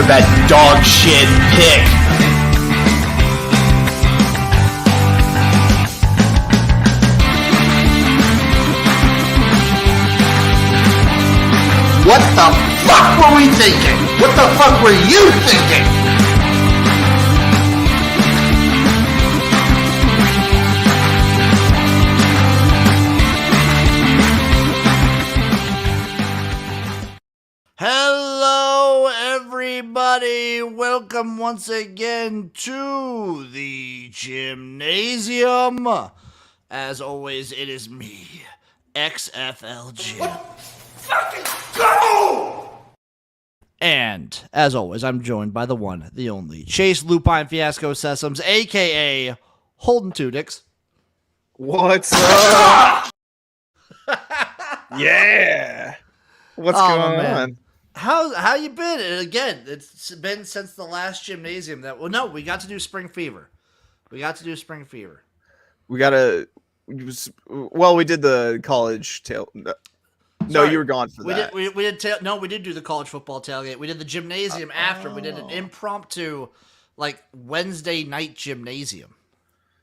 for that dog shit pick. What the fuck were we thinking? What the fuck were you thinking? Hello, everybody. Welcome once again to the Jimnasium. As always, it is me, XFL Jim. Fucking go! And, as always, I'm joined by the one, the only, Chase Lupine Fiasco Sessoms, a.k.a. Holden Tudix. What's up? Yeah. What's going on? How you been? And again, it's been since the last Jimnasium that... Well, no, we got to do Spring Fever. We did the college tail. No, you were gone for that. We did do the college football tailgate. We did the Jimnasium after. We did an impromptu, Wednesday night Gymnasium.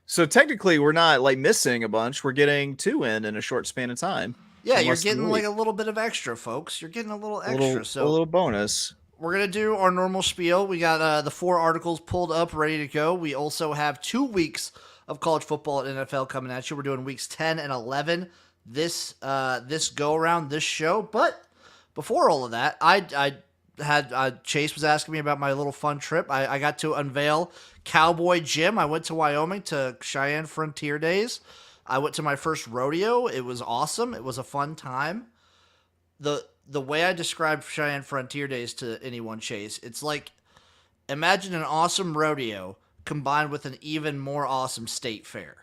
So technically, we're not missing a bunch. We're getting two in a short span of time. Yeah, you're getting a little bit of extra, folks. You're getting a little extra. A little bonus. We're going to do our normal spiel. We got the 4 articles pulled up, ready to go. We also have 2 weeks of college football and NFL coming at you. We're doing weeks 10 and 11 this go-around, this show. But before all of that, I had Chase was asking me about my little fun trip. I got to unveil Cowboy Jim. I went to Wyoming to Cheyenne Frontier Days. I went to my first rodeo. It was awesome. It was a fun time. The way I describe Cheyenne Frontier Days to anyone, Chase, it's like, imagine an awesome rodeo combined with an even more awesome state fair.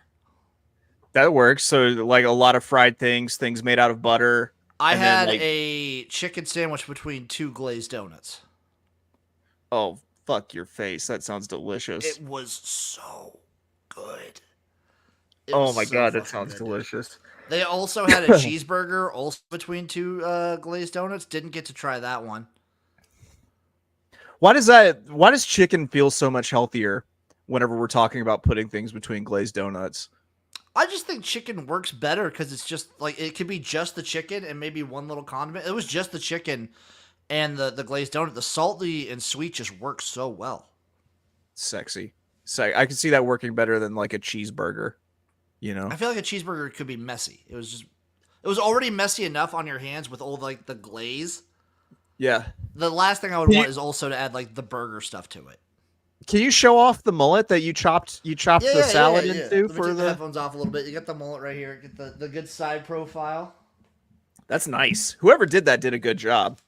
That works. So a lot of fried things made out of butter. I had a chicken sandwich between 2 glazed donuts. Oh, fuck your face. That sounds delicious. It was so good. Oh my god, that sounds delicious. They also had a cheeseburger also between 2 glazed donuts. Didn't get to try that one. Why does chicken feel so much healthier whenever we're talking about putting things between glazed donuts? I just think chicken works better because it's just it could be just the chicken and maybe one little condiment. It was just the chicken and the glazed donut. The salty and sweet just works so well. Sexy. I can see that working better than a cheeseburger. I feel like a cheeseburger could be messy. It was already messy enough on your hands with all the glaze. Yeah. The last thing I would want is also to add the burger stuff to it. Can you show off the mullet that you chopped the salad into? Let me take the headphones off a little bit. You got the mullet right here. Get the good side profile. That's nice. Whoever did that did a good job.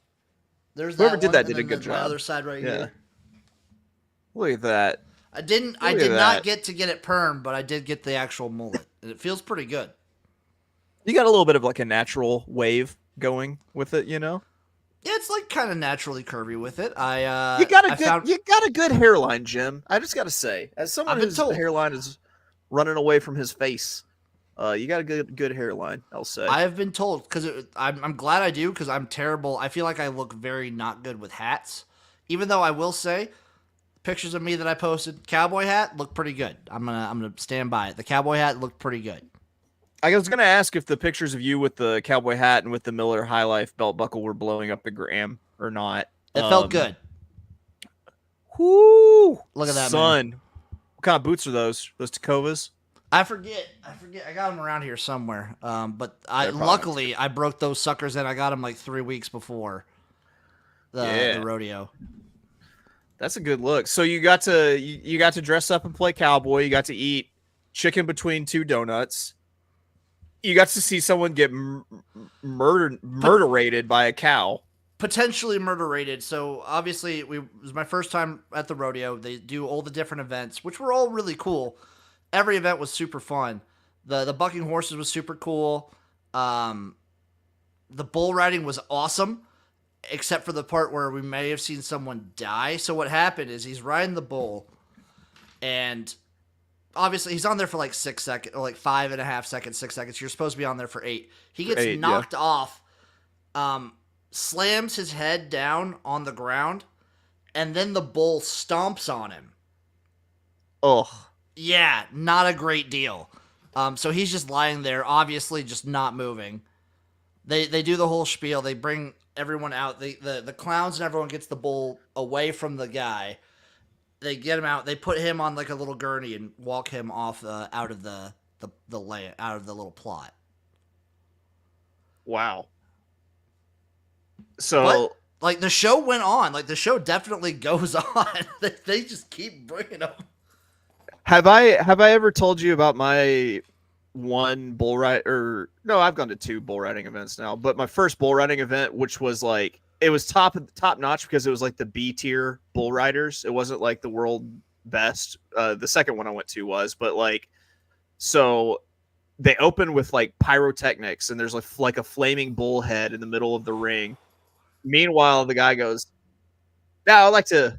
Whoever did that did a good job. My other side right here. Look at that. I did not get to get it permed, but I did get the actual mullet, and it feels pretty good. You got a little bit of a natural wave going with it, Yeah, it's kind of naturally curvy with it. You got a good hairline, Jim. I just got to say, as someone whose hairline is running away from his face, you got a good hairline. I'll say. I have been told because I'm glad I do because I'm terrible. I feel like I look very not good with hats, even though I will say. Pictures of me that I posted, cowboy hat looked pretty good. I'm gonna stand by it. The cowboy hat looked pretty good. I was gonna ask if the pictures of you with the cowboy hat and with the Miller High Life belt buckle were blowing up the gram or not. It felt good. Whoo! Look at that, son. man. What kind of boots are those? Those Tacovas? I forget. I got them around here somewhere. But luckily I broke those suckers in. I got them 3 weeks before the rodeo. That's a good look. So you got to dress up and play cowboy. You got to eat chicken between 2 donuts. You got to see someone get murderated by a cow. Potentially murderated. So obviously, it was my first time at the rodeo. They do all the different events, which were all really cool. Every event was super fun. The bucking horses was super cool. The bull riding was awesome. Except for the part where we may have seen someone die. So what happened is he's riding the bull, and obviously he's on there for 6 seconds, or 5.5 seconds, 6 seconds. You're supposed to be on there for 8. He gets knocked off, slams his head down on the ground, and then the bull stomps on him. Oh, Yeah, not a great deal. So he's just lying there, obviously just not moving. They do the whole spiel. They bring everyone out. The clowns and everyone gets the bull away from the guy. They get him out. They put him on like a little gurney and walk him off out of the out of the little plot. wow. So, But like the show went on. Like the show definitely goes on. They just keep bringing them. have I ever told you about my one bull ride? Or no, I've gone to 2 bull riding events now. But my first bull riding event, which was like it was top notch because it was like the B tier bull riders. It wasn't like the world best. The second one I went to was, but like so they open with like pyrotechnics and there's like a flaming bull head in the middle of the ring. Meanwhile, the guy goes, "Now I'd like to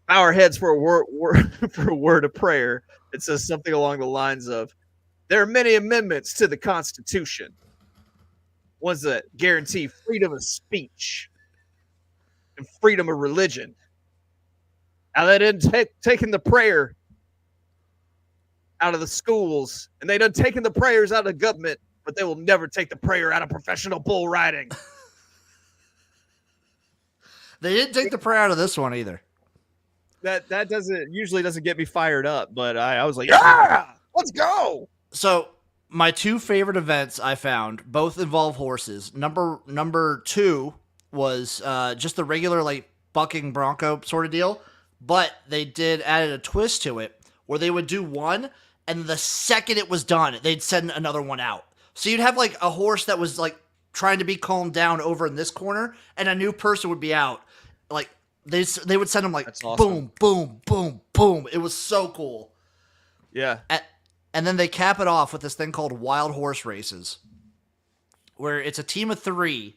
bow our heads for a for a word of prayer." It says something along the lines of, "There are many amendments to the Constitution, ones that guarantee freedom of speech and freedom of religion. Now they didn't taking the prayer out of the schools, and they done taken the prayers out of the government, but they will never take the prayer out of professional bull riding." They didn't take the prayer out of this one either. That usually doesn't get me fired up, but I was like, "Yeah, let's go." So my 2 favorite events I found both involve horses. Number 2 was just the regular like bucking bronco sort of deal, but they added a twist to it where they would do one, and the second it was done, they'd send another one out. So you'd have like a horse that was like trying to be calmed down over in this corner, and a new person would be out. Like they would send them like That's awesome. boom, boom, boom, boom. It was so cool. Yeah. And then they cap it off with this thing called wild horse races, where it's a team of 3.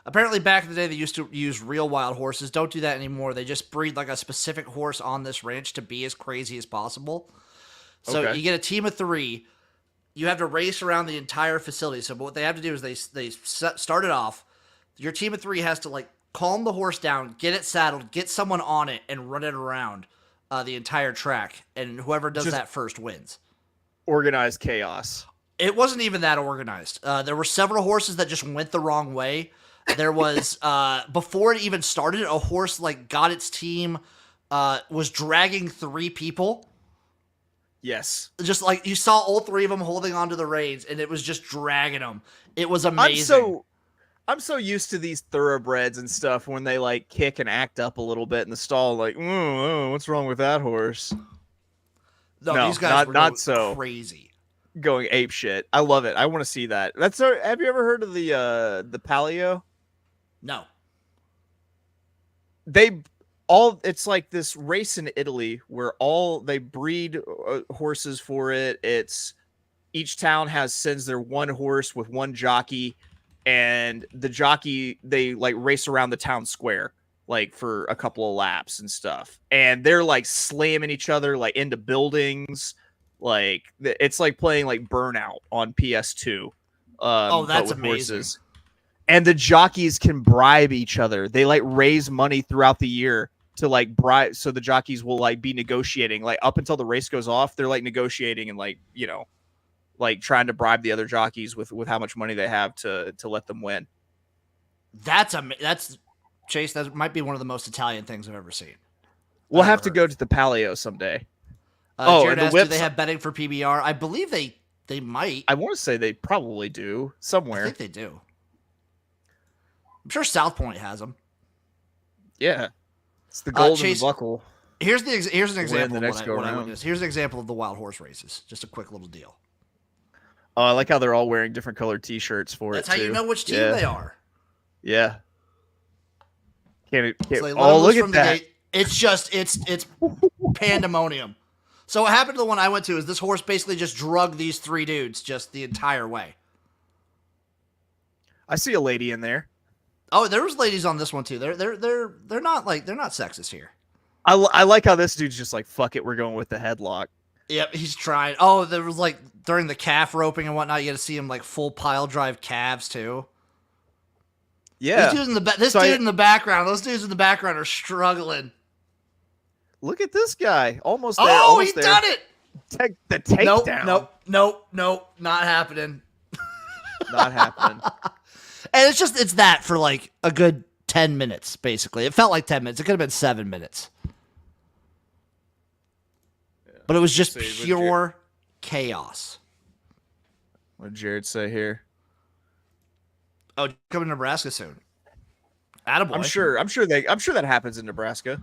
Apparently back in the day they used to use real wild horses. Don't do that anymore. They just breed like a specific horse on this ranch to be as crazy as possible. So Okay. you get a team of 3. You have to race around the entire facility. So what they have to do is they start it off. Your team of 3 has to like calm the horse down, get it saddled, get someone on it, and run it around the entire track. And whoever does that first wins. Organized chaos. It wasn't even that organized. There were several horses that just went the wrong way. There was before it even started, a horse like got its team, was dragging 3 people. Yes. Just like you saw all 3 of them holding onto the reins, and it was just dragging them. It was amazing. I'm so used to these thoroughbreds and stuff when they like kick and act up a little bit in the stall. Like, what's wrong with that horse? No, these guys were not going so crazy. Going ape shit. I love it. I want to see that. Have you ever heard of the palio? No. It's like this race in Italy where they breed horses for it. It's each town sends their one horse with one jockey, and the jockey, they like race around the town square like for a couple of laps and stuff, and they're like slamming each other like into buildings. Like it's like playing like Burnout on PS2. That's amazing. Horses. And the jockeys can bribe each other. They like raise money throughout the year to like bribe, so the jockeys will like be negotiating like up until the race goes off. They're like negotiating and like, you know, like trying to bribe the other jockeys with how much money they have to let them win. That's Chase. That might be one of the most Italian things I've ever seen. We'll have to go to the Palio someday. Jared asked, do they have betting for PBR? I believe they might. I want to say they probably do somewhere. I think they do. I'm sure South Point has them. Yeah, it's the golden Chase, buckle. Here's an example the of next what I witnessed. Here's an example of the wild horse races. Just a quick little deal. Oh, I like how they're all wearing different colored T-shirts for That's it. how you know which team they are. Yeah. Can't So look at that. It's pandemonium. So what happened to the one I went to is this horse basically just drug these 3 dudes just the entire way. I see a lady in there. Oh, there was ladies on this one too. They're not sexist here. I like how this dude's just like, fuck it, we're going with the headlock. Yep, he's trying. Oh, there was like during the calf roping and whatnot, you got to see him like full pile drive calves too. Yeah. These dudes in the dude in the background. Those dudes in the background are struggling. Look at this guy. Almost there. Oh, Almost he there. done it. The takedown. Nope. Not happening. Not happening. And it's that for like a good 10 minutes, basically. It felt like 10 minutes. It could have been 7 minutes. Yeah. But it was just pure chaos. What did Jared say here? Oh, coming to Nebraska soon. Attaboy. I'm sure that happens in Nebraska.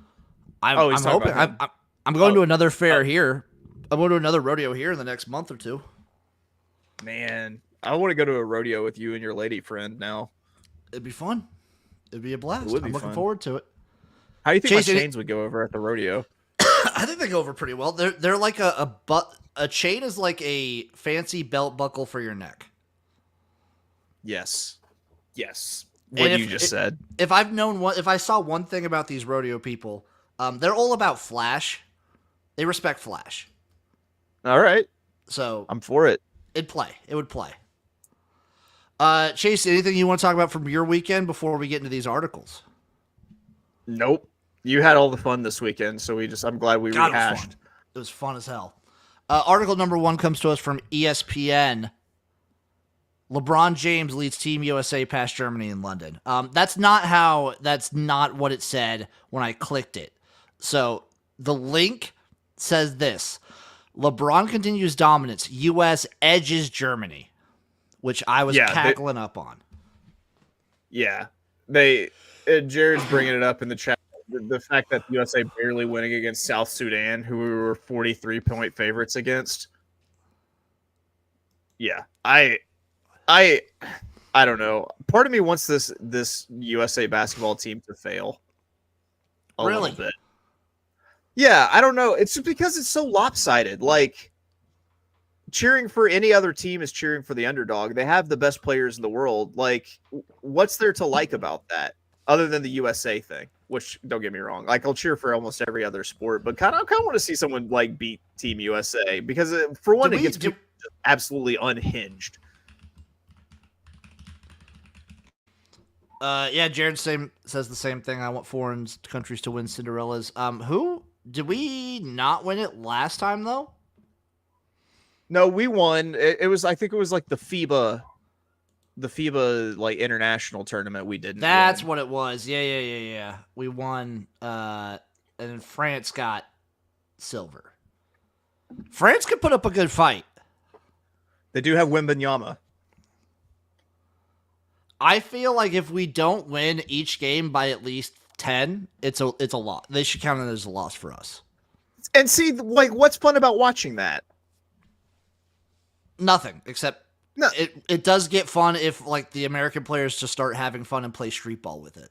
I'm hoping. I'm going to another fair here. I'm going to another rodeo here in the next month or two. Man, I want to go to a rodeo with you and your lady friend now. It'd be fun. It'd be a blast. I'm looking forward to it. How do you think my chains would go over at the rodeo? I think they go over pretty well. They're like a chain is like a fancy belt buckle for your neck. Yes. What you just said. If I saw one thing about these rodeo people, they're all about flash. They respect flash. All right. So I'm for it. It would play. Chase, anything you want to talk about from your weekend before we get into these articles? Nope. You had all the fun this weekend, so I'm glad we rehashed. It was fun as hell. Article number 1 comes to us from ESPN. LeBron James leads Team USA past Germany in London. That's not what it said when I clicked it. So the link says this: LeBron continues dominance. U.S. edges Germany, which I was cackling up on. Yeah. Jared's bringing it up in the chat. The fact that the USA barely winning against South Sudan, who we were 43-point favorites against. Yeah. I don't know. Part of me wants this USA basketball team to fail. A little bit. Yeah, I don't know. It's just because it's so lopsided. Like, cheering for any other team is cheering for the underdog. They have the best players in the world. Like, what's there to like about that other than the USA thing? Which, don't get me wrong, like, I'll cheer for almost every other sport, but I kind of want to see someone like beat Team USA because for one, it gets people absolutely unhinged. Yeah, Jared says the same thing. I want foreign countries to win Cinderellas. Who did we not win it last time though? No, we won. I think it was like the FIBA like international tournament. We didn't. That's what it was. Yeah. We won. And then France got silver. France could put up a good fight. They do have Wembanyama. I feel like if we don't win each game by at least 10, it's a loss. They should count it as a loss for us. And see, like, what's fun about watching that? Nothing, except it does get fun if like the American players just start having fun and play street ball with it.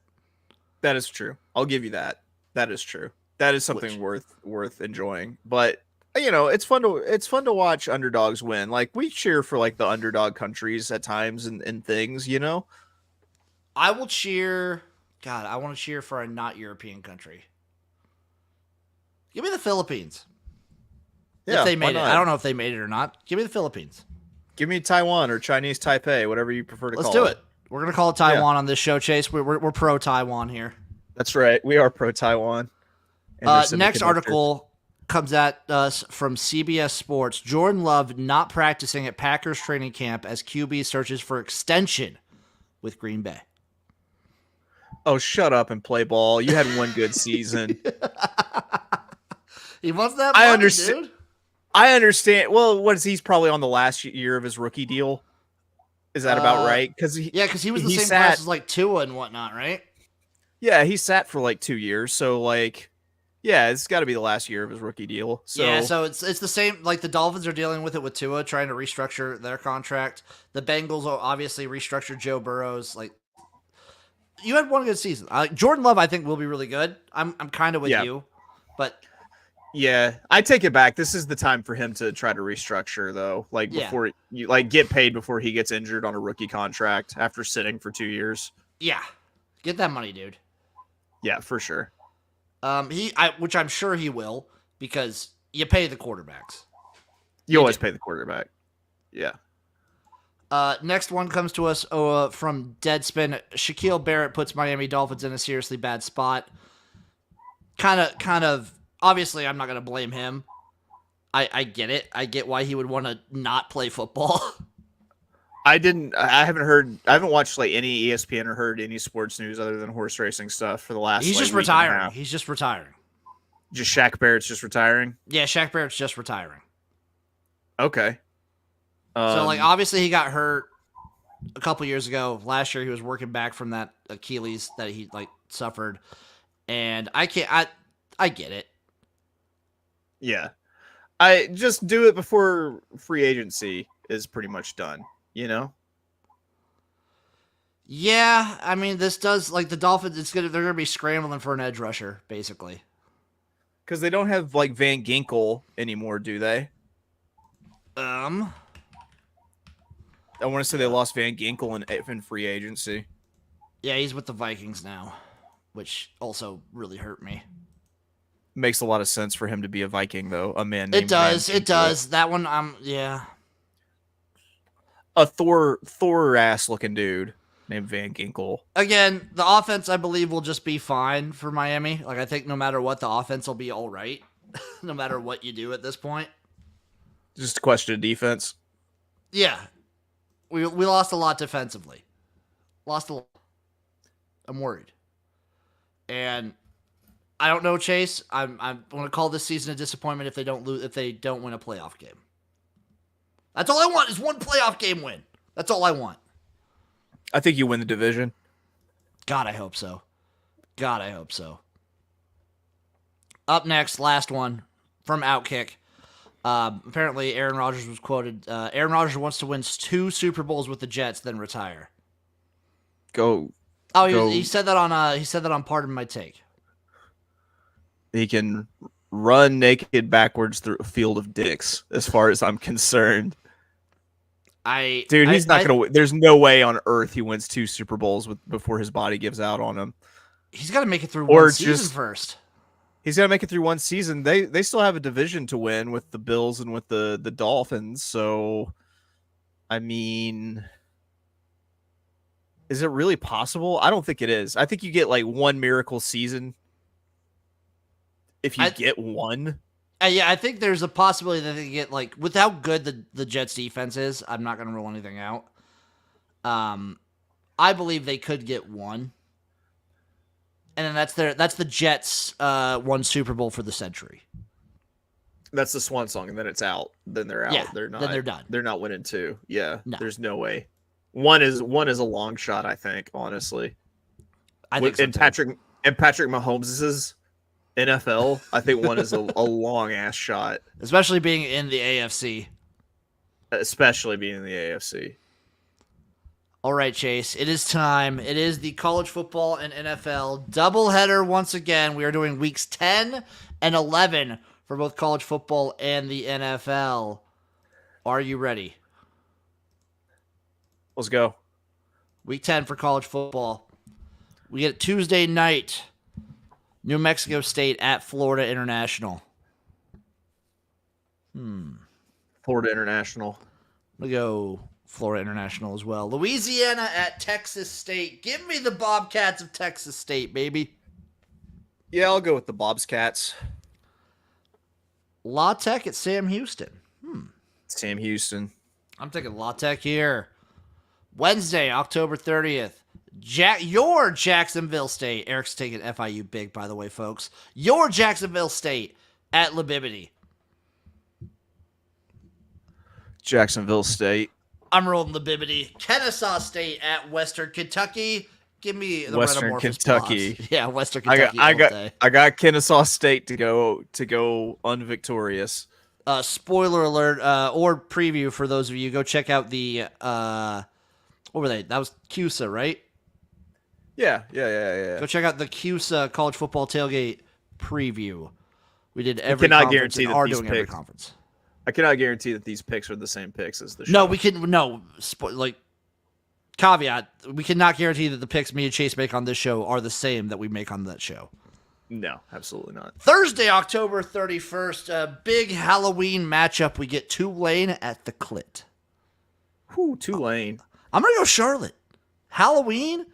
That is true. I'll give you that. That is true. That is something worth enjoying. But it's fun to watch underdogs win. Like, we cheer for like the underdog countries at times and things, I will cheer. God, I want to cheer for a not European country. Give me the Philippines. Yeah, if they made it. I don't know if they made it or not. Give me the Philippines. Give me Taiwan or Chinese Taipei, whatever you prefer to call it. Let's do it. We're going to call it Taiwan on this show, Chase. We're pro Taiwan here. That's right. We are pro Taiwan. Next article comes at us from CBS Sports. Jordan Love not practicing at Packers training camp as QB searches for extension with Green Bay. Oh, shut up and play ball. You had one good season. He wants that money, dude. I understand. Well, he's probably on the last year of his rookie deal. Is that about right? Because he was the same class as like Tua and whatnot, right? Yeah, he sat for like 2 years. So like, yeah, it's got to be the last year of his rookie deal. So yeah, so it's the same. Like the Dolphins are dealing with it with Tua, trying to restructure their contract. The Bengals will obviously restructure Joe Burrow's. Like, you had one good season. Jordan Love, I think, will be really good. I'm kind of with you, but. Yeah, I take it back. This is the time for him to try to restructure, though. Like, before you get paid before he gets injured on a rookie contract after sitting for 2 years. Yeah, get that money, dude. Yeah, for sure. Which I'm sure he will, because you pay the quarterbacks. You always pay the quarterback. Yeah. Next one comes to us from Deadspin. Shaquille Barrett puts Miami Dolphins in a seriously bad spot. Kind of. Obviously, I'm not going to blame him. I get it. I get why he would want to not play football. I haven't watched like any ESPN or heard any sports news other than horse racing stuff for the last. He's just retiring. He's just retiring. Just Shaq Barrett's just retiring? Yeah, Shaq Barrett's just retiring. Okay. So, like, obviously he got hurt a couple years ago. Last year he was working back from that Achilles that he, like, suffered. And I get it. Yeah. I just do it before free agency is pretty much done, you know? Yeah, I mean, this does, like, the Dolphins, they're going to be scrambling for an edge rusher, basically. Because they don't have, like, Van Ginkel anymore, do they? I want to say they lost Van Ginkel in free agency. Yeah, he's with the Vikings now, which also really hurt me. Makes a lot of sense for him to be a Viking, though. A man named It does. That one, yeah. A Thor-ass looking dude named Van Ginkel. Again, the offense, I believe, will just be fine for Miami. Like, I think no matter what, the offense will be all right, no matter what you do at this point. Just a question of defense. Yeah. We lost a lot defensively. Lost a lot. I'm worried. And I don't know, Chase. I'm going to call this season a disappointment if they don't win a playoff game. That's all I want is one playoff game win. That's all I want. I think you win the division. God, I hope so. Up next, last one from Outkick. Apparently, Aaron Rodgers was quoted. Aaron Rodgers wants to win 2 Super Bowls with the Jets, then retire. He said that on Pardon My Take. He can run naked backwards through a field of dicks, as far as I'm concerned. He's not gonna. There's no way on earth he wins 2 Super Bowls before his body gives out on him. He's got to make it through one season first. He's got to make it through one season. They still have a division to win with the Bills and with the Dolphins. So, I mean, is it really possible? I don't think it is. I think you get like one miracle season if you get one. Yeah, I think there's a possibility that they get, like, with how good the Jets defense is, I'm not going to rule anything out. I believe they could get one. And then that's the Jets' one Super Bowl for the century. That's the swan song, and then it's out. Then they're out. Yeah, they're not. Then they're done. They're not winning 2. Yeah, no. There's no way. One is a long shot, I think. Honestly, I think so, Patrick Mahomes' NFL. I think one is a long ass shot, especially being in the AFC. All right, Chase, it is time. It is the college football and NFL doubleheader once again. We are doing weeks 10 and 11 for both college football and the NFL. Are you ready? Let's go. Week 10 for college football. We get Tuesday night, New Mexico State at Florida International. Florida International. I'm going to go Florida International as well. Louisiana at Texas State. Give me the Bobcats of Texas State, baby. Yeah, I'll go with the Bobcats. La Tech at Sam Houston. Sam Houston. I'm taking La Tech here. Wednesday, October 30th. Your Jacksonville State. Eric's taking FIU big, by the way, folks. Your Jacksonville State at Libibity. Jacksonville State. I'm rolling Libibity. Kennesaw State at Western Kentucky. Give me the Western Kentucky. Boss. Yeah, Western Kentucky. I got Kennesaw State to go unvictorious. Spoiler alert, or preview for those of you. Go check out the what were they? That was CUSA, right? Yeah. Go check out the CUSA college football tailgate preview. We did every cannot conference guarantee and that are these doing every picks- conference. I cannot guarantee that these picks are the same picks as the show. No, we can caveat, we cannot guarantee that the picks me and Chase make on this show are the same that we make on that show. No, absolutely not. Thursday, October 31st, a big Halloween matchup. We get Tulane at the Clit. Whew, Tulane. I'm going to go Charlotte. Halloween?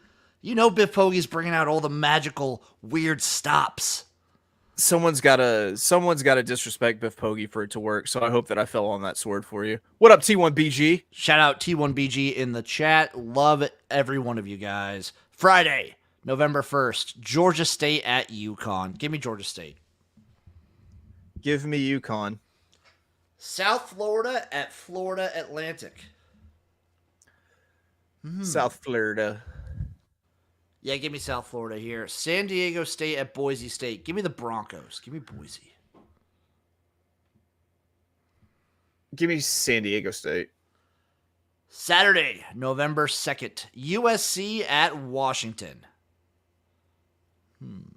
You know Biff Pogge's bringing out all the magical, weird stops. Someone's gotta disrespect Biff Pogge for it to work, so I hope that I fell on that sword for you. What up, T1BG? Shout out T1BG in the chat. Love every one of you guys. Friday, November 1st, Georgia State at UConn. Give me Georgia State. Give me UConn. South Florida at Florida Atlantic. South Florida. Yeah, give me South Florida here. San Diego State at Boise State. Give me the Broncos. Give me Boise. Give me San Diego State. Saturday, November 2nd, USC at Washington. I'm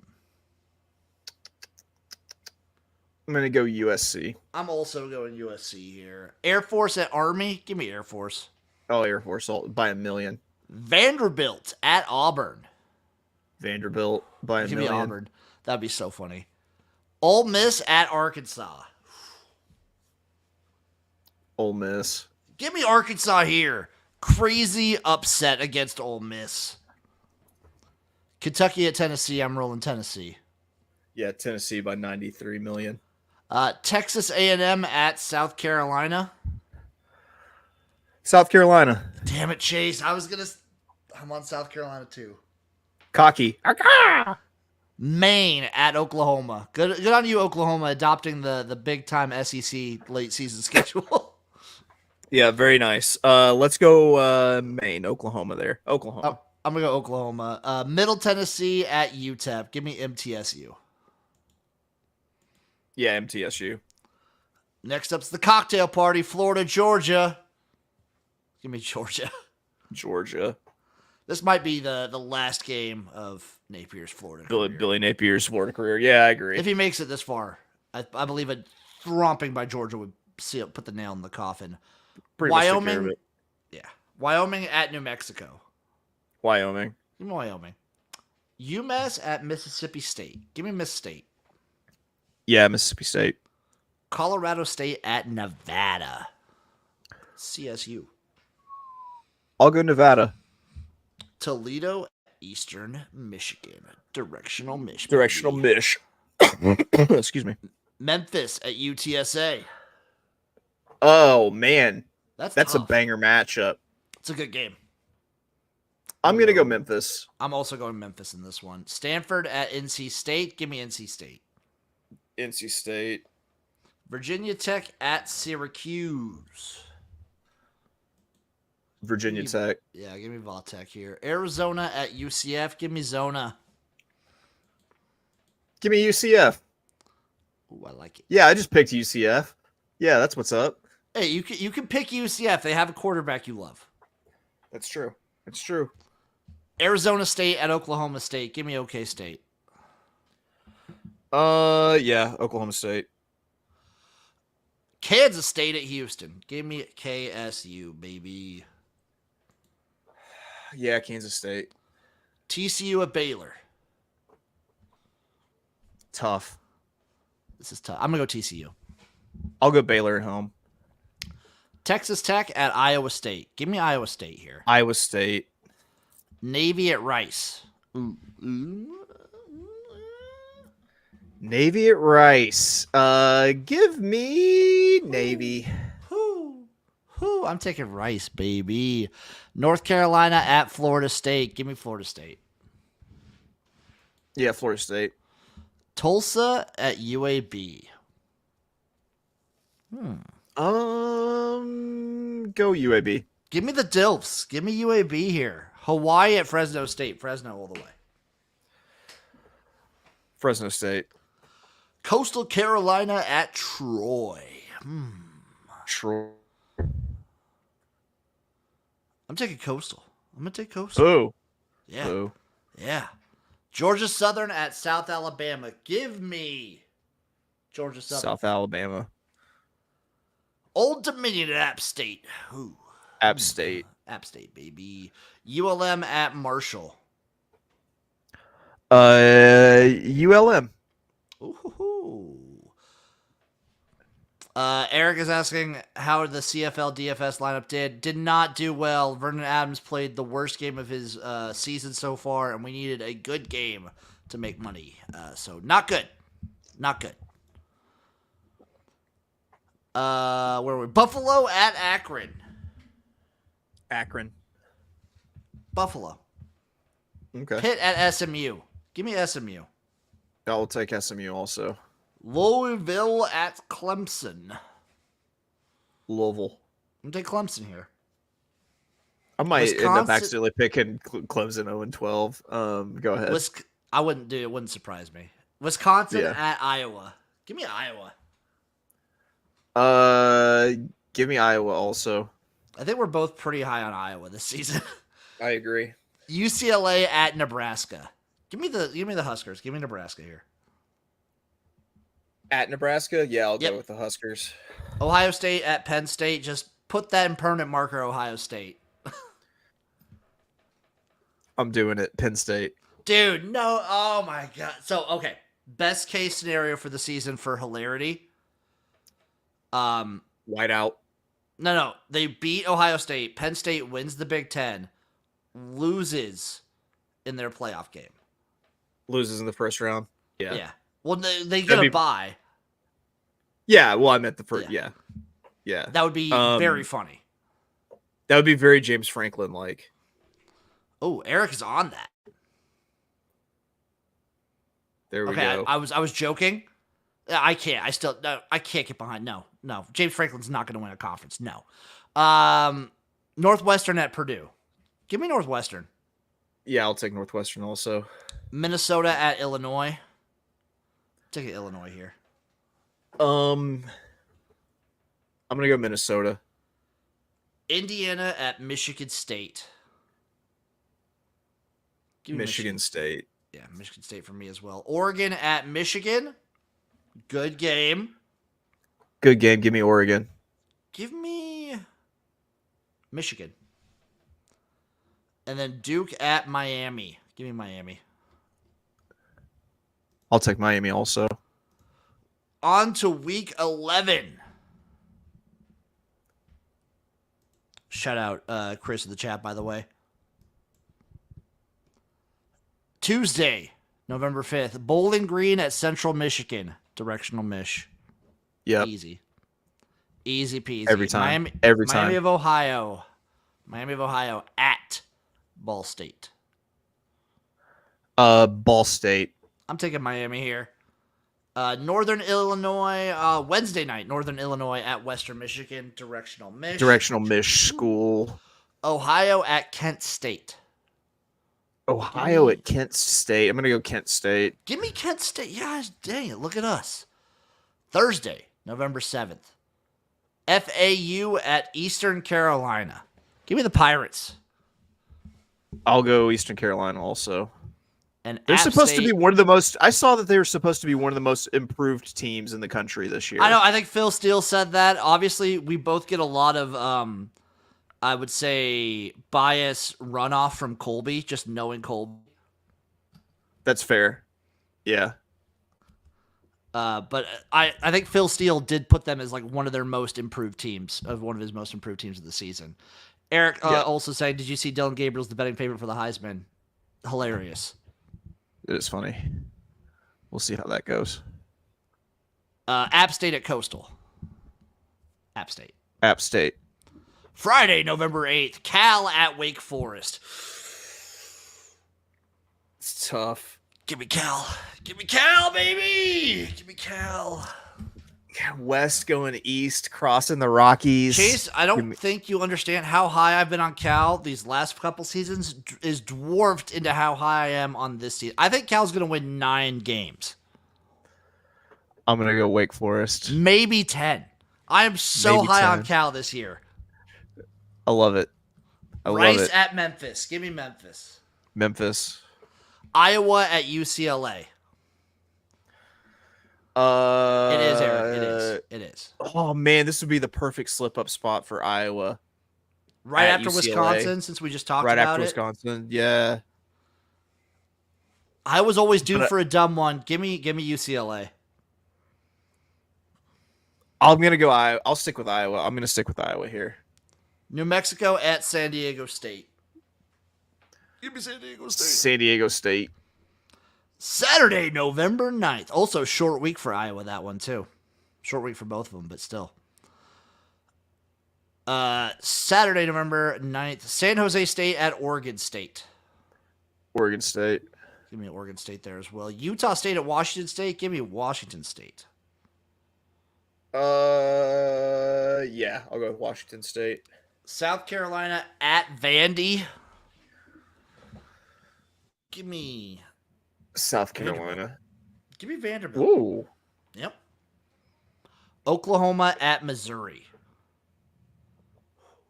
going to go USC. I'm also going USC here. Air Force at Army. Give me Air Force. Oh, Air Force by 1,000,000. Vanderbilt at Auburn. Vanderbilt by 1,000,000. Give me Auburn. That'd be so funny. Ole Miss at Arkansas. Ole Miss. Give me Arkansas here. Crazy upset against Ole Miss. Kentucky at Tennessee. I'm rolling Tennessee. Yeah, Tennessee by 93 million. Texas A&M at South Carolina. South Carolina. Damn it, Chase. I'm on South Carolina too. Cocky. Maine at Oklahoma. Good on you, Oklahoma, adopting the big time SEC late season schedule. Yeah, very nice. Let's go Maine, Oklahoma there. Oklahoma. I'm going to go Oklahoma. Middle Tennessee at UTEP. Give me MTSU. Yeah, MTSU. Next up's the cocktail party, Florida, Georgia. Give me Georgia. Georgia. This might be the last game of Napier's Florida career. Billy Napier's Florida career. Yeah, I agree. If he makes it this far, I believe a thromping by Georgia would put the nail in the coffin. Pretty much take care of Wyoming. it. Yeah. Wyoming at New Mexico. Wyoming. Give me Wyoming. UMass at Mississippi State. Give me Miss State. Yeah, Mississippi State. Colorado State at Nevada. CSU. I'll go Nevada. Toledo, Eastern Michigan. Directional Michigan. Directional Mish. Excuse me. Memphis at UTSA. Oh, man. That's a tough. banger matchup. It's a good game. I'm going to go Memphis. I'm also going Memphis in this one. Stanford at NC State. Give me NC State. NC State. Virginia Tech at Syracuse. Virginia Tech. Yeah, give me Voltech here. Arizona at UCF. Give me Zona. Give me UCF. Ooh, I like it. Yeah, I just picked UCF. Yeah, that's what's up. Hey, you can pick UCF. They have a quarterback you love. That's true. It's true. Arizona State at Oklahoma State. Give me OK State. Yeah, Oklahoma State. Kansas State at Houston. Give me KSU, baby. Yeah, Kansas State. TCU at Baylor. Tough. This is tough. I'm going to go TCU. I'll go Baylor at home. Texas Tech at Iowa State. Give me Iowa State here. Iowa State. Navy at Rice. Ooh. Navy at Rice. Give me Navy. Whoo, I'm taking Rice, baby. North Carolina at Florida State. Give me Florida State. Yeah, Florida State. Tulsa at UAB. Go UAB. Give me the Dilfs. Give me UAB here. Hawaii at Fresno State. Fresno all the way. Fresno State. Coastal Carolina at Troy. Troy. I'm taking Coastal. I'm going to take Coastal. Boo. Yeah. Boo. Yeah. Georgia Southern at South Alabama. Give me Georgia Southern. South Alabama. Old Dominion at App State. Ooh. App State. App State, baby. ULM at Marshall. ULM. Ooh. Eric is asking how the CFL DFS lineup did. Did not do well. Vernon Adams played the worst game of his season so far, and we needed a good game to make money. So not good. Not good. Where were we? Buffalo at Akron. Akron. Buffalo. Okay. Pitt at SMU. Give me SMU. I'll take SMU also. Louisville at Clemson. Louisville. I'm going to take Clemson here. I might end up Wisconsin- accidentally picking Clemson 0-12. Go ahead. I wouldn't do it. It wouldn't surprise me. Wisconsin at Iowa. Give me Iowa. Give me Iowa also. I think we're both pretty high on Iowa this season. I agree. UCLA at Nebraska. Give me the Huskers. Give me Nebraska here. At Nebraska? Yeah, I'll go with the Huskers. Ohio State at Penn State. Just put that in permanent marker, Ohio State. I'm doing it. Penn State. Dude, no. Oh, my God. So, okay. Best case scenario for the season for hilarity. White out. No. They beat Ohio State. Penn State wins the Big Ten. Loses in their playoff game. Loses in the first round. Yeah. Well, they get a bye. Yeah, well, I meant the first. Yeah. That would be very funny. That would be very James Franklin-like. Oh, Eric is on that. There we go. I was joking. I can't. I can't get behind. No. James Franklin's not going to win a conference. No. Northwestern at Purdue. Give me Northwestern. Yeah, I'll take Northwestern also. Minnesota at Illinois. Take it Illinois here. I'm gonna go Minnesota. Indiana at Michigan State. Give me Michigan State. Yeah, Michigan State for me as well. Oregon at Michigan. Good game. Good game. Give me Oregon. Give me Michigan. And then Duke at Miami. Give me Miami. I'll take Miami also. On to week 11. Shout out Chris in the chat, by the way. Tuesday, November 5th. Bowling Green at Central Michigan. Directional Mish. Yep. Easy peasy. Every time. Miami of Ohio. Miami of Ohio at Ball State. Ball State. I'm taking Miami here. Northern Illinois, Wednesday night, Northern Illinois at Western Michigan, Directional Mish. Directional Mish school. Ohio at Kent State. Ohio at Kent State. I'm going to go Kent State. Give me Kent State. Yeah, dang it. Look at us. Thursday, November 7th. FAU at Eastern Carolina. Give me the Pirates. I'll go Eastern Carolina also. And they're App supposed State, to be one of the most. I saw that they were supposed to be one of the most improved teams in the country this year. I know. I think Phil Steele said that. Obviously, we both get a lot of, I would say, bias runoff from Colby, just knowing Colby. That's fair. Yeah. But I think Phil Steele did put them as like one of their most improved teams, one of his most improved teams of the season. Eric also saying, did you see Dylan Gabriel's the betting favorite for the Heisman? Hilarious. It is funny. We'll see how that goes. App State at Coastal. App State. App State. Friday, November 8th. Cal at Wake Forest. It's tough. Give me Cal. Give me Cal, baby. Give me Cal. West going east, crossing the Rockies. Chase, I don't think you understand how high I've been on Cal these last couple seasons is dwarfed into how high I am on this season. I think Cal's going to win 9 games. I'm going to go Wake Forest. Maybe 10. I am so Maybe high 10. on Cal this year. I love it. I Rice love it. at Memphis. Give me Memphis. Memphis. Iowa at UCLA. It is, Eric. It is. Oh, man, this would be the perfect slip-up spot for Iowa. Right At after UCLA. Wisconsin, since we just talked Right about after it. Wisconsin, yeah. I was always due for a dumb one. Give me UCLA. I'm gonna go Iowa. I'll stick with Iowa. I'm gonna stick with Iowa here. New Mexico at San Diego State. Give me San Diego State. San Diego State. Saturday, November 9th. Also, short week for Iowa, that one, too. Short week for both of them, but still. Saturday, November 9th. San Jose State at Oregon State. Oregon State. Give me Oregon State there as well. Utah State at Washington State. Give me Washington State. Yeah, I'll go with Washington State. South Carolina at Vandy. Give me South Carolina. Give me Vanderbilt. Ooh. Yep. Oklahoma at Missouri.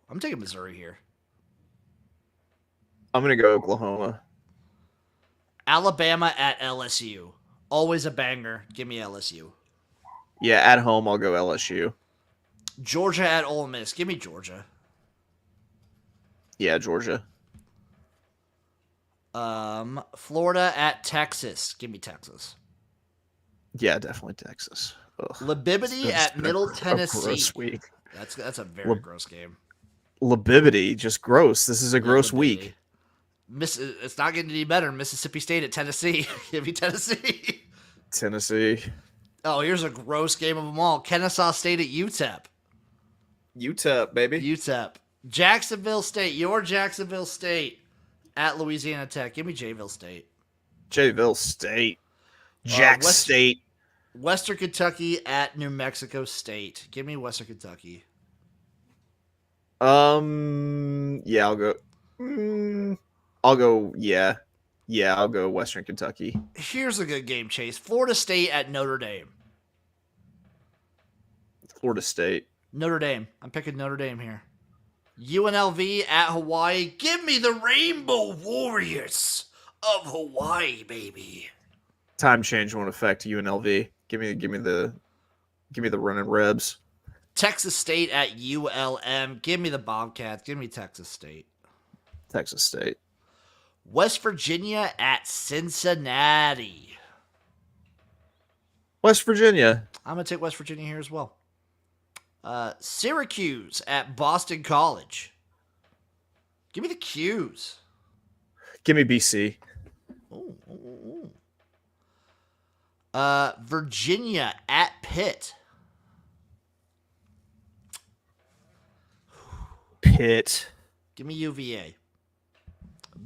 I'm taking Missouri here. I'm gonna go Oklahoma. Alabama at LSU. Always a banger. Give me LSU. Yeah, at home I'll go LSU. Georgia at Ole Miss. Give me Georgia. Yeah, Georgia. Florida at Texas. Give me Texas. Yeah, definitely Texas. Ugh. Libibity at Middle Tennessee. Gross week. That's a very gross game. Libibity, just gross. This is a gross week. It's not getting any better. Mississippi State at Tennessee. Give me Tennessee. Tennessee. Oh, here's a gross game of them all. Kennesaw State at UTEP. UTEP, baby. UTEP. Jacksonville State. Your Jacksonville State at Louisiana Tech. Give me Jayville State. Jayville State. Jack State. Western Kentucky at New Mexico State. Give me Western Kentucky. Yeah, I'll go. I'll go. Yeah, I'll go Western Kentucky. Here's a good game, Chase. Florida State at Notre Dame. Florida State. Notre Dame. I'm picking Notre Dame here. UNLV at Hawaii. Give me the Rainbow Warriors of Hawaii, baby. Time change won't affect UNLV. Give me the running Rebs. Texas State at ULM. Give me the Bobcats. Give me Texas State. Texas State. West Virginia at Cincinnati. West Virginia. I'm going to take West Virginia here as well. Syracuse at Boston College. Give me the Qs. Give me BC. Ooh. Virginia at Pitt. Pitt. Give me UVA.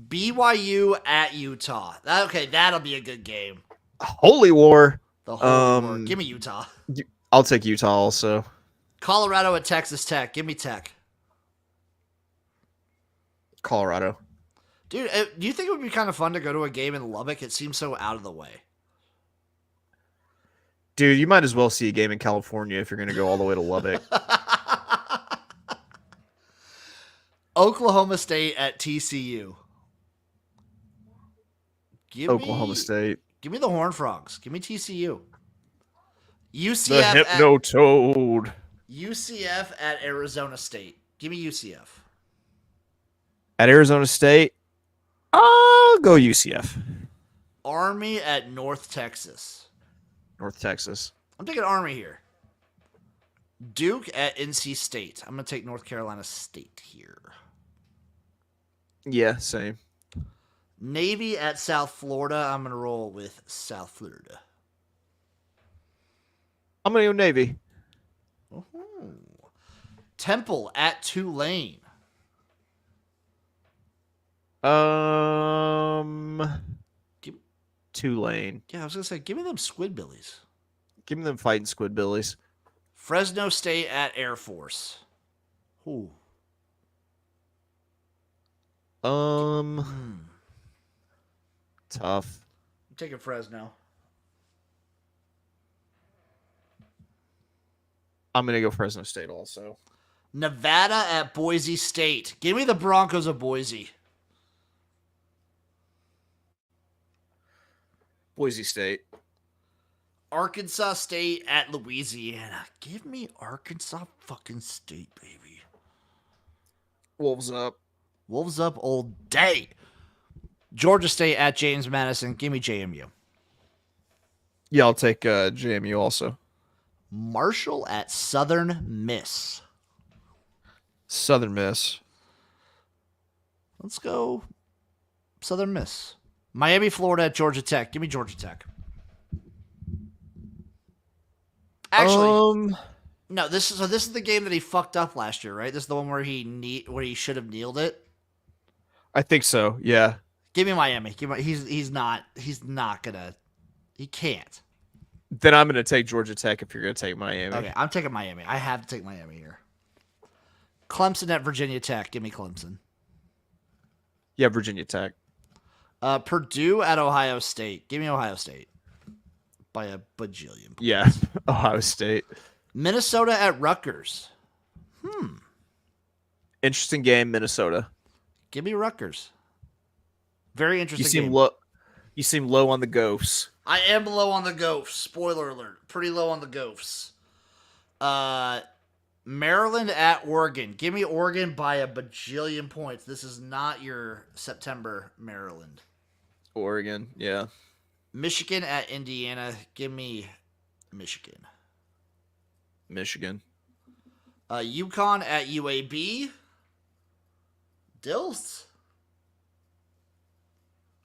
BYU at Utah. Okay, that'll be a good game. Holy War. The whole war. Give me Utah. I'll take Utah also. Colorado at Texas Tech. Give me Tech. Colorado. Dude, do you think it would be kind of fun to go to a game in Lubbock? It seems so out of the way. Dude, you might as well see a game in California if you're going to go all the way to Lubbock. Oklahoma State at TCU. Oklahoma State. Give me the Horned Frogs. Give me TCU. UCF The Hypno-Toad. UCF at Arizona State. Give me UCF. At Arizona State, I'll go UCF. Army at North Texas. North Texas. I'm taking Army here. Duke at NC State. I'm going to take North Carolina State here. Yeah, same. Navy at South Florida. I'm going to roll with South Florida. I'm going to go Navy. Ooh. Temple at Tulane. Tulane. Yeah, I was going to say, give me them Squidbillies. Give me them fighting Squidbillies. Fresno State at Air Force. Ooh. Tough. I'm taking Fresno. I'm going to go Fresno State also. Nevada at Boise State. Give me the Broncos of Boise. Boise State. Arkansas State at Louisiana. Give me Arkansas fucking State, baby. Wolves up. Wolves up all day. Georgia State at James Madison. Give me JMU. Yeah, I'll take JMU also. Marshall at Southern Miss. Southern Miss. Let's go Southern Miss. Miami, Florida at Georgia Tech. Give me Georgia Tech. Actually, no. This is the game that he fucked up last year, right? This is the one where he should have kneeled it. I think so. Yeah. Give me Miami. He's not gonna. He can't. Then I'm gonna take Georgia Tech if you're gonna take Miami. Okay, I'm taking Miami. I have to take Miami here. Clemson at Virginia Tech. Give me Clemson. Yeah, Virginia Tech. Purdue at Ohio State. Give me Ohio State. By a bajillion points. Yeah, Ohio State. Minnesota at Rutgers. Interesting game, Minnesota. Give me Rutgers. Very interesting. You seem low on the Gophers. I am low on the Gophers. Spoiler alert. Pretty low on the Gophers. Maryland at Oregon. Give me Oregon by a bajillion points. This is not your September Maryland. Oregon, yeah. Michigan at Indiana. Give me Michigan. Michigan. UConn at UAB. Dilfs.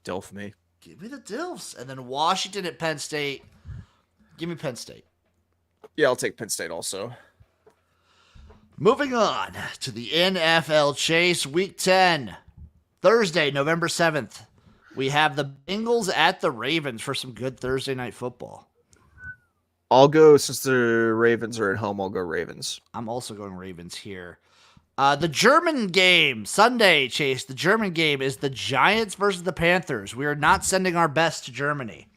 Dilf me. Give me the Dilfs. And then Washington at Penn State. Give me Penn State. Yeah, I'll take Penn State also. Moving on to the NFL Chase Week 10. Thursday, November 7th. We have the Bengals at the Ravens for some good Thursday night football. I'll go, since the Ravens are at home, I'll go Ravens. I'm also going Ravens here. The German game, Sunday, Chase. The German game is the Giants versus the Panthers. We are not sending our best to Germany.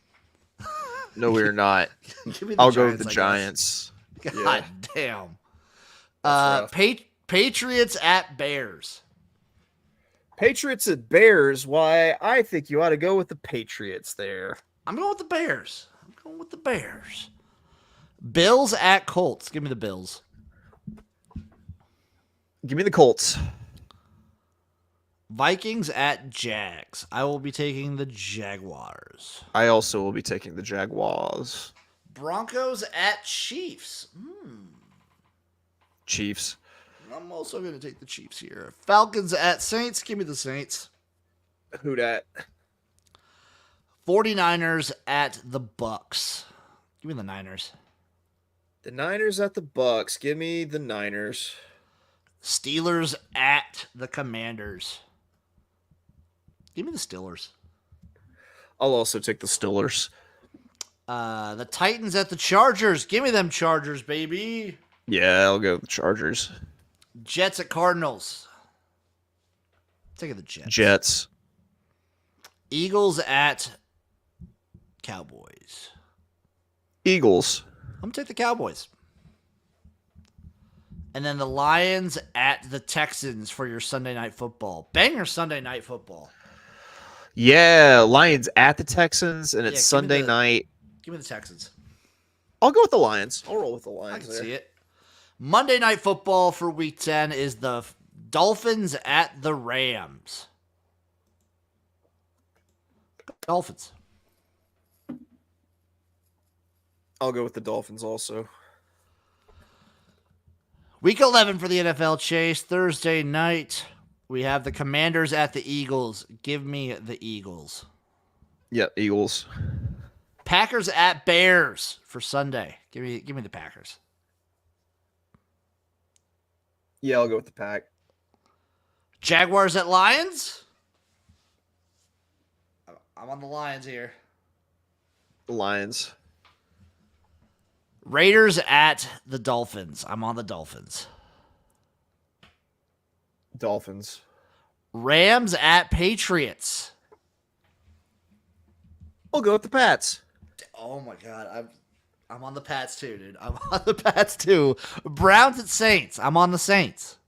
No, we're not. I'll go with the Giants. God damn. Patriots at Bears. Patriots at Bears. Why, I think you ought to go with the Patriots there. I'm going with the Bears. Bills at Colts. Give me the Bills. Give me the Colts. Vikings at Jags. I will be taking the Jaguars. I also will be taking the Jaguars. Broncos at Chiefs. Chiefs. I'm also going to take the Chiefs here. Falcons at Saints. Give me the Saints. Who dat? 49ers at the Bucks. Give me the Niners. The Niners at the Bucks. Give me the Niners. Steelers at the Commanders. Give me the Steelers. I'll also take the Steelers. The Titans at the Chargers. Give me them Chargers, baby. Yeah, I'll go with the Chargers. Jets at Cardinals. Taking the Jets. Jets. Eagles at Cowboys. Eagles. I'm going to take the Cowboys. And then the Lions at the Texans for your Sunday night football. Banger Sunday night football. Yeah, Lions at the Texans, and it's Sunday night. Give me the Texans. I'll go with the Lions. I'll roll with the Lions. I can see it. Monday night football for Week 10 is the Dolphins at the Rams. Dolphins. I'll go with the Dolphins also. Week 11 for the NFL Chase. Thursday night, we have the Commanders at the Eagles. Give me the Eagles. Yeah, Eagles. Packers at Bears for Sunday. Give me the Packers. Yeah, I'll go with the Pack. Jaguars at Lions. I'm on the Lions here. The Lions. Raiders at the Dolphins. I'm on the Dolphins. Dolphins. Rams at Patriots. I'll go with the Pats. Oh my God. I'm on the Pats too, dude. I'm on the Pats too. Browns at Saints. I'm on the Saints.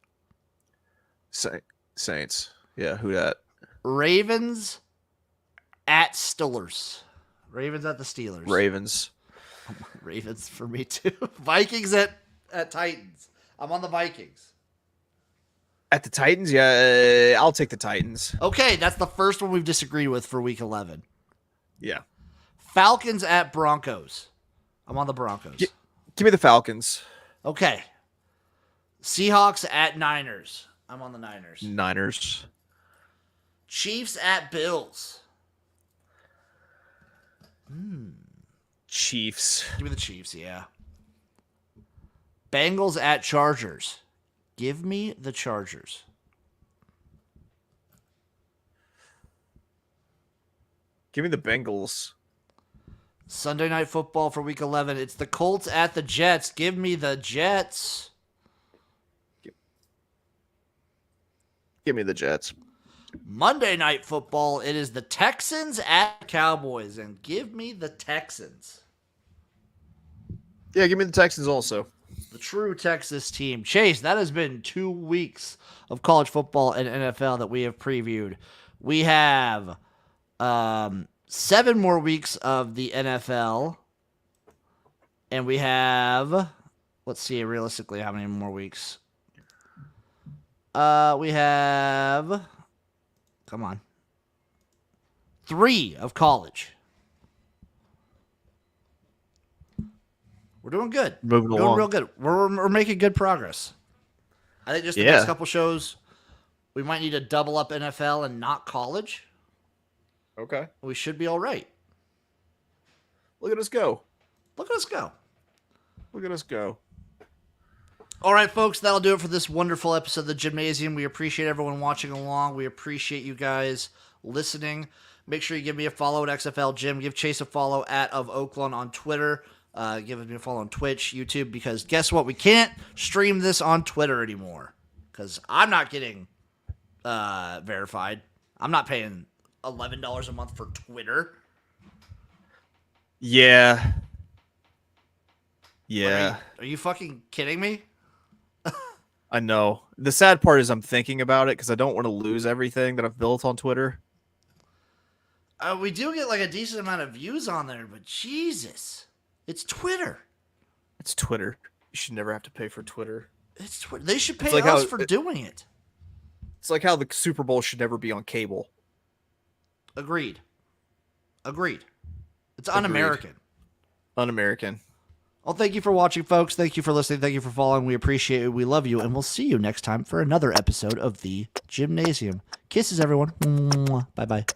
Saints. Yeah, who dat? Ravens at Steelers. Ravens at the Steelers. Ravens. Ravens for me too. Vikings at Titans. I'm on the Vikings. At the Titans? Yeah, I'll take the Titans. Okay, that's the first one we've disagreed with for Week 11. Yeah. Falcons at Broncos. I'm on the Broncos. Give me the Falcons. Okay. Seahawks at Niners. I'm on the Niners. Niners. Chiefs at Bills. Chiefs. Give me the Chiefs, yeah. Bengals at Chargers. Give me the Chargers. Give me the Bengals. Sunday Night Football for Week 11. It's the Colts at the Jets. Give me the Jets. Give me the Jets. Monday Night Football. It is the Texans at Cowboys. And give me the Texans. Yeah, give me the Texans also. The true Texas team. Chase, that has been 2 weeks of college football and NFL that we have previewed. We have 7 more weeks of the NFL. And we have, let's see realistically how many more weeks. We have, come on, 3 of college. We're doing good. Moving We're along. doing real good. We're making good progress. I think just the next couple shows, we might need to double up NFL and not college. Okay. We should be all right. Look at us go. Look at us go. Look at us go. All right, folks, that'll do it for this wonderful episode of the Jimnasium. We appreciate everyone watching along. We appreciate you guys listening. Make sure you give me a follow at XFL Jim. Give Chase a follow at of Oaklawn on Twitter. Give me a follow on Twitch, YouTube, because guess what? We can't stream this on Twitter anymore because I'm not getting verified. I'm not paying $11 a month for Twitter. Yeah. Yeah. Are you fucking kidding me? I know. The sad part is I'm thinking about it because I don't want to lose everything that I've built on Twitter. We do get like a decent amount of views on there, but Jesus, it's Twitter. It's Twitter. You should never have to pay for Twitter. It's Twitter. They should pay like us how for doing it. It's like how the Super Bowl should never be on cable. Agreed. It's Agreed. un-American. Un-American. Well, thank you for watching, folks. Thank you for listening. Thank you for following. We appreciate it. We love you. And we'll see you next time for another episode of the Jimnasium. Kisses, everyone. Bye-bye.